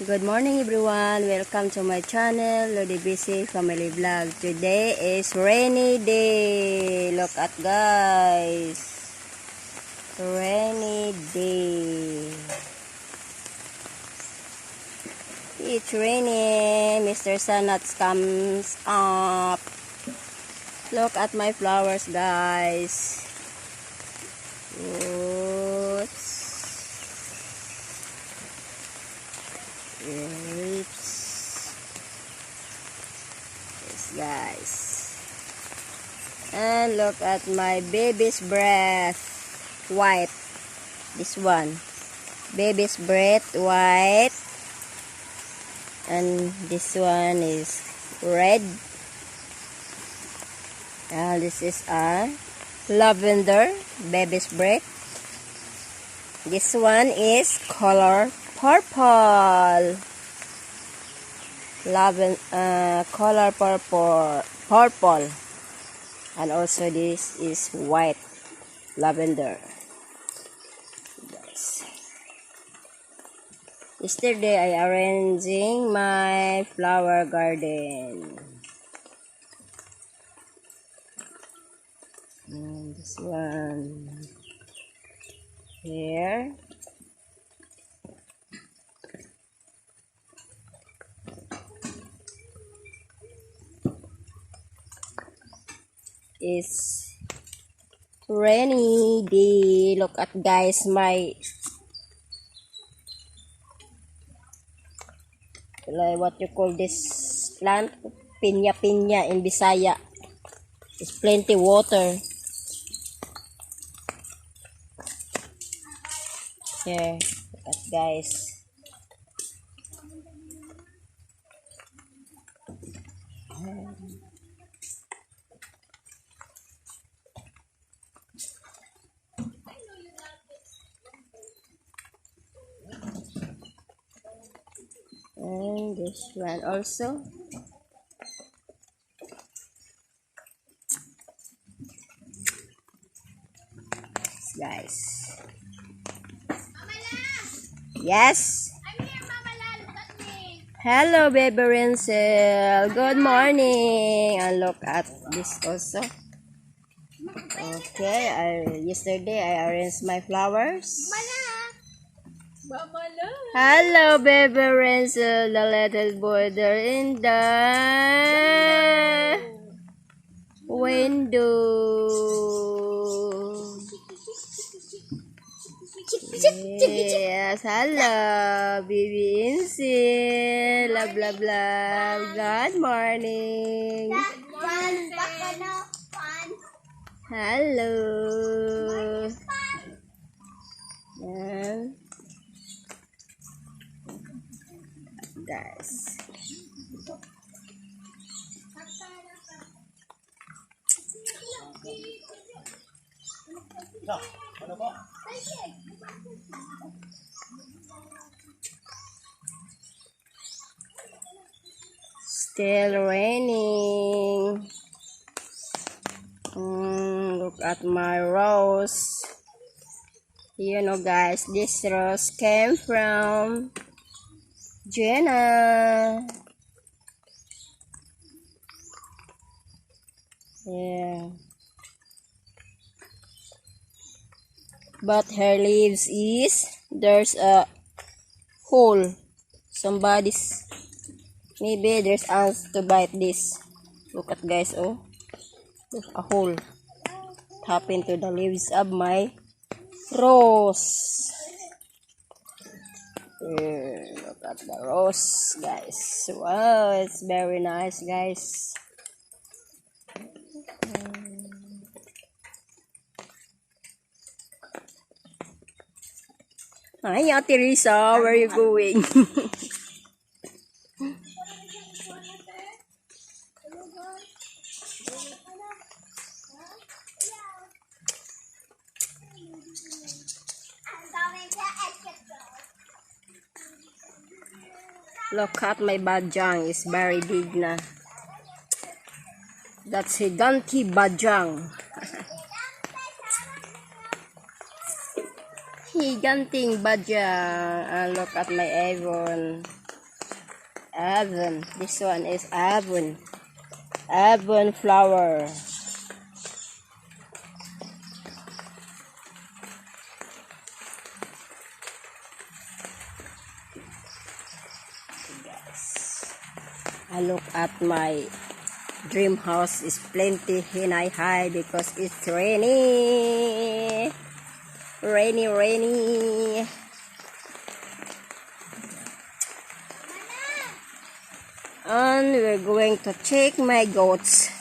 Good morning everyone. Welcome to my channel, Lodi BC Family Vlog. Today is rainy day. Look at guys. Rainy day. It's raining. Mr. Sanats comes up. Look at my flowers guys. Oops. Yes guys, and look at my baby's breath, white. This one, baby's breath, white, and this one is red. And this is a lavender, baby's breath. This one is color purple, color purple, and also this is white, lavender. Yes. Yesterday I arranging my flower garden. And this one here. It's rainy day. Look at guys, my what you call this plant, pinya in Bisaya. It's plenty water here. Look at guys. And this one also. Guys. Yes. I'm here, Mama Lal. Look at me. Hello, baby Rinsel. Good morning. And look at this also. Okay, yesterday I arranged my flowers. Mama Lal. Hello, baby Rinsel, the little boy there in the window. Yes, hello, baby Rinsel. Blah, blah, blah. Good morning. Hello. And guys. Still raining. Look at my rose. You know guys, this rose came from Jenna. Yeah. But her leaves there's a hole. Maybe there's ants to bite this. Look at guys, oh. There's a hole. Tap into the leaves of my rose. Look at the rose, guys. Wow, it's very nice, guys. Hi, Ate Risa, where are you going? Look at my bajang, it's very big na. That's Higanti bajang. Higanting bajang. Look at my Avon. Avon. This one is Avon. Avon flower. I look at my dream house is plenty hinay high because it's rainy. Rainy. And we're going to check my goats.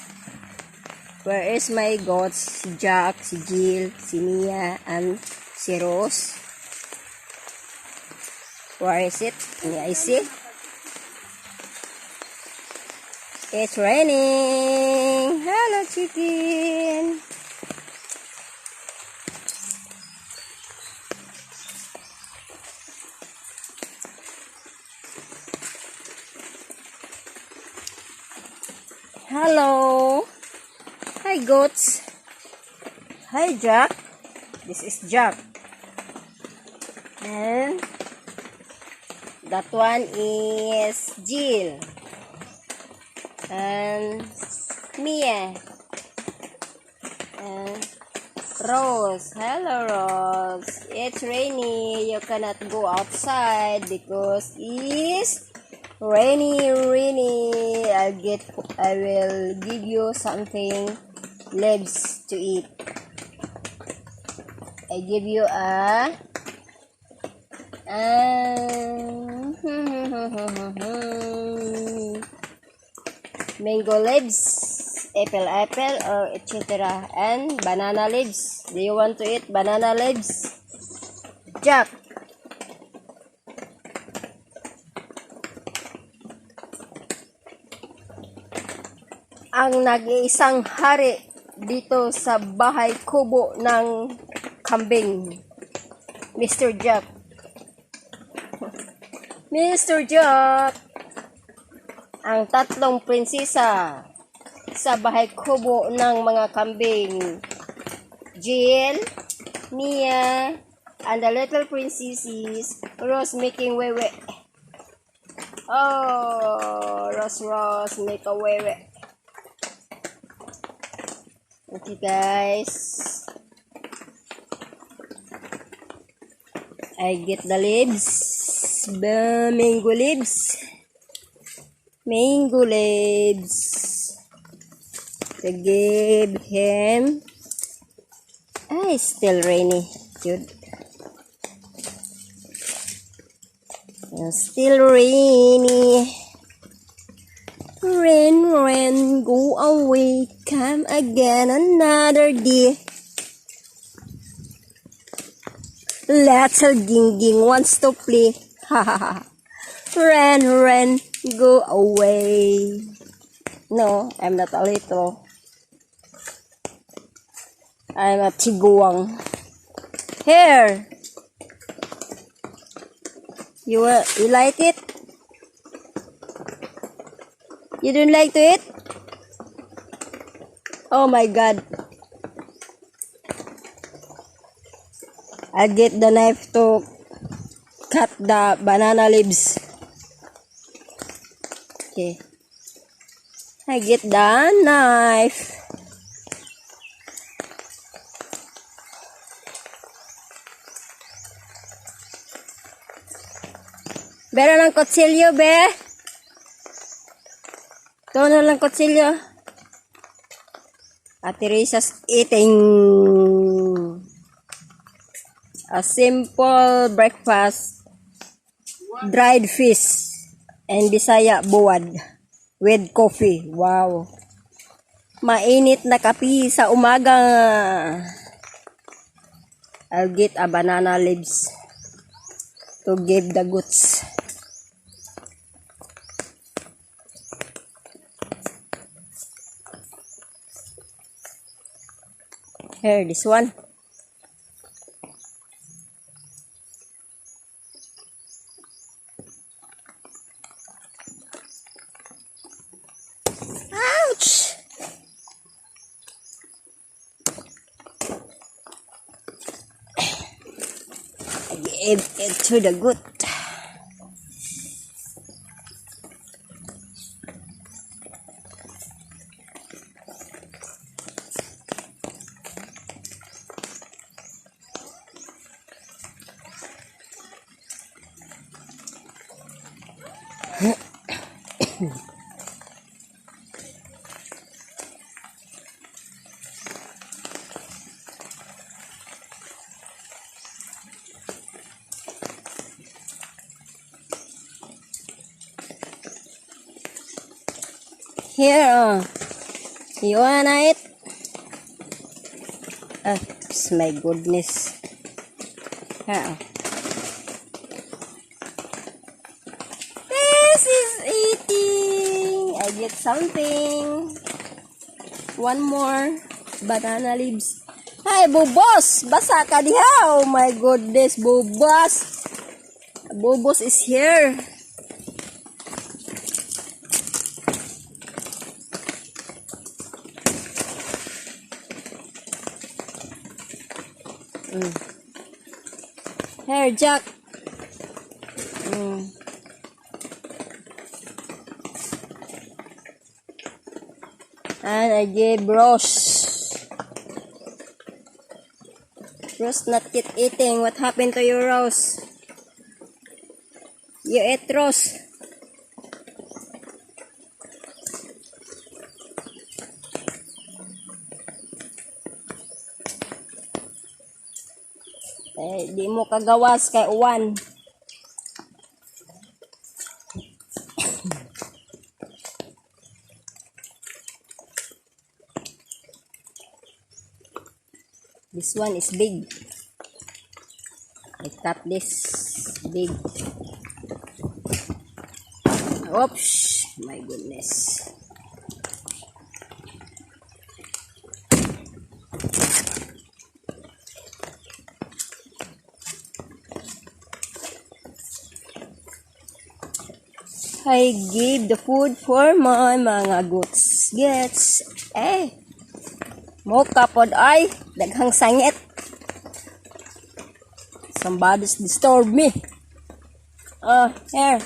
Where is my goats? Si Jack, si Jill, si Mia, and si Rose. Where is it? May I see? It's raining. Hello, chicken. Hello. Hi, goats. Hi, Jack. This is Jack. And that one is Jill. And Mia. And Rose. Hello, Rose. It's rainy. You cannot go outside because it's rainy. I will give you something leaves to eat. I give you a mango leaves, apple, or etc. And banana leaves. Do you want to eat banana leaves? Jack. Ang nag-iisang hari dito sa bahay kubo ng kambing. Mr. Jack. Mr. Jack. Ang tatlong prinsesa sa bahay kubo ng mga kambing. Jill, Mia, and the little princesses. Rose making wewe. Oh, Rose make a wewe. Okay, guys. I get the leaves. The mango leaves. Mango leaves. To give him. It's still rainy. Good. Still rainy. Rain, go away, come again another day. Little Ging wants to play. Rain, go away. No, I'm not a little. I'm a tiguang. Here. You like it? You don't like to eat? Oh my God. I get the knife to cut the banana leaves. Okay. I get the knife. Meron ng kutsilyo, be? Tono lang kutsilyo. Ate Risa's eating a simple breakfast, dried fish and Bisaya buwad with coffee. Wow. Mainit na kape sa umaga. I'll get a banana leaves to give the goats. Here, this one. Ouch! I gave it to the goat. Here, you wanna eat? My goodness. Here, This is eating. I get something. One more. Banana leaves. Hi, Bubos! Basa ka diha. Oh my goodness, Bubos. Bubos is here. Here, Jack. And I gave Rose. Rose not yet eating. What happened to you, Rose? You ate, Rose. Di mo kagawas kay Uwan. This one is big. I cut this big. Oops, my goodness. I give the food for my mga goats. Gets. Mo kapod ay daghang sangit. Somebody's disturbed me. Here.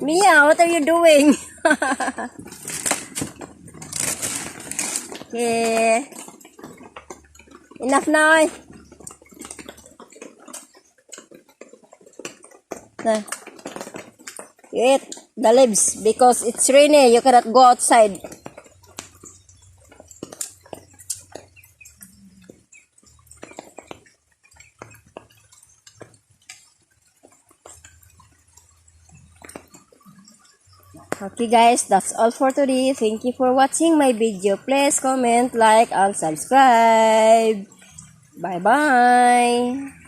Mia, what are you doing? Okay. Enough now. Eat the leaves because it's rainy. You cannot go outside. Okay guys, that's all for today. Thank you for watching my video. Please comment, like, and subscribe. Bye-bye.